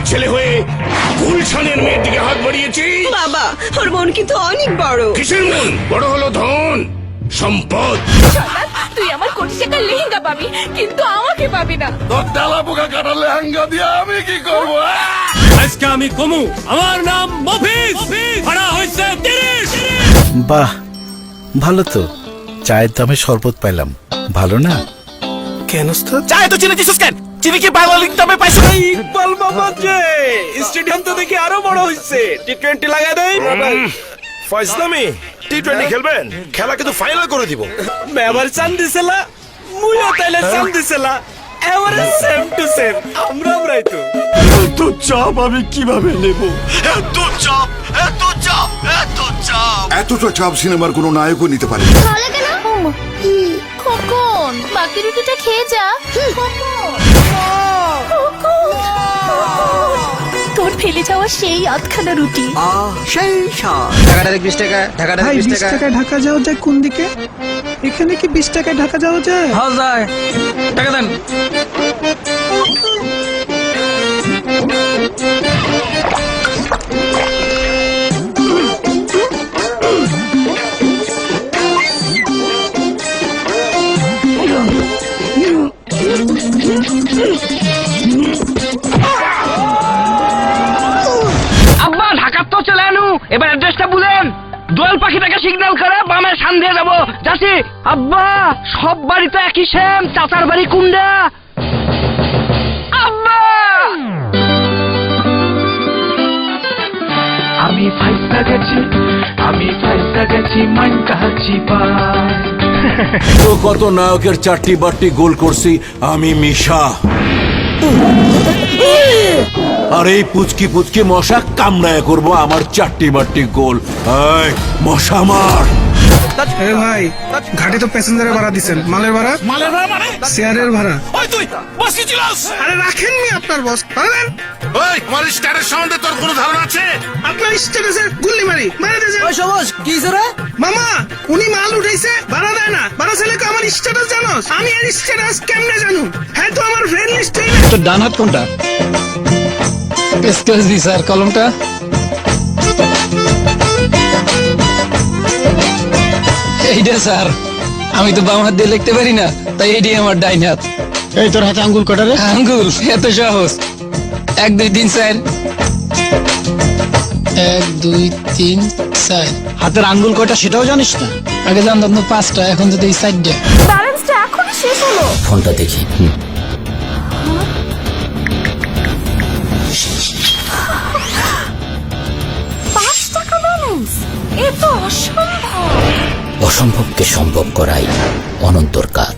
বাড়ির ছেলে হয়ে গুলশানের মেয়ের দিকে হাত বাড়িয়েছি। বাবা, ওর মন কিন্তু অনেক বড়। কিসের মন বড় হলো? ধন সম্পদ। তুই আমার কোটি টাকার লেহেঙ্গা পাবি, কিন্তু আমাকে পাবি না। তোর ডালা পোকা কাটা লেহেঙ্গা দিয়ে আমি কি করবো? আজকে আমি কমু, আমার নাম মফিজ, ভাড়া হয়েছে 30। বাহ, ভালো তো। চায়ের দামে শরবত পাইলাম, ভালো না? কেন ওস্তাদ? চায় তো চিনি দিছিস কেন? চিনি কি বাংলালিং দামে পাইছো? ইকবাল মামা যে স্টেডিয়াম তো দেখি আরো বড় হইছে। টি20 লাগা দেই। ফয়সলামি টি20 খেলবেন? খেলা কিন্তু ফাইনাল করে দিব। মেবার চান দিছিলা, মুইও তাইলে চান দিছিলা। এবারে সেম টু সেম, আমরাই তো। এত চাপ আমি কিভাবে নেব? এত চাপ, এত চাপ, এত চাপ। এতটা চাপ সিনেমার কোনো নায়কও নিতে পারে না। ভালো কেন? খোকন, বাকি রুটিটা খেয়ে যা। খোকন, তোর ফেলে যাওয়া সেই আধখানা রুটি। সেই স্বাদ। ঢাকাটা 20 টাকা, ঢাকাটা 20 টাকা। 20 টাকায় ঢাকা যাওয়া যায় কোন দিকে? এখানে কি 20 টাকায় ঢাকা যাওয়া যায়? হ্যাঁ যায়। টাকা দেন। আব্বা ঢাকা তো চলে আনু, এবার অ্যাড্রেসটা বলেন। দোয়েল পাখিটাকে সিগন্যাল করে বামে সান দিয়ে যাবো। যাচ্ছি। আব্বা সব বাড়ি তো একই সেম, চাচার বাড়ি কুন্ডা। আব্বা আমি ফাইসা গেছি, আমি ফাইসা গেছি, মান কাহাচ্ছি পায়। তো কত নায়কের চারটি বারটি গোল করছি আমি মিশা। আর এই পুচকি পুচকি মশা কামড়ায় করবো আমার চারটি বারটি গোল। এই মশা মার। এ ভাই, ঘাটে তো প্যাসেঞ্জারের ভাড়া দিছেন, মালের ভাড়া? মালের ভাড়া মানে? শেয়ারের ভাড়া। ওই তুই বস কি ছিলাস? আরে রাখেন নি আপনার বস। পারেন? ওই তোমার স্টারের সম্বন্ধে তোর কোনো ধারণা আছে? আপনার স্ট্যাটাসে গুল্লি মারি মারা দিয়েছেন। ওই সবুজ কি রে? মামা, উনি মাল উঠাইছে, ভাড়া দেয় না। ভাড়া ছেলেকে আমার স্ট্যাটাস জানোস? আমি এর স্ট্যাটাস কেমনে জানু? হ্যাঁ তো আমার ফ্রেন্ড লিস্টেই না। তোর ডান হাত কোনটা? এক্সকিউজ মি স্যার, কলমটা। এইটা স্যার, আমি তো বাম হাত দিয়ে লিখতে পারি না, তাই এইটাই আমার ডাইন হাত। এই তোর হাতে আঙ্গুল কটা রে? আঙ্গুল এত সহজ। 1 2 3 4। 1 2 3 4। হাতের আঙ্গুল কয়টা সেটাও জানিস না? আগে জানতাম তো 5টা, এখন যদি এই 4টা। ব্যালেন্সটা এখনই শেষ হলো। ফোনটা দেখি। 5 টাকা ব্যালেন্স, এ তো অসম্ভব। অসম্ভবকে সম্ভব করাই অনন্তর কাজ।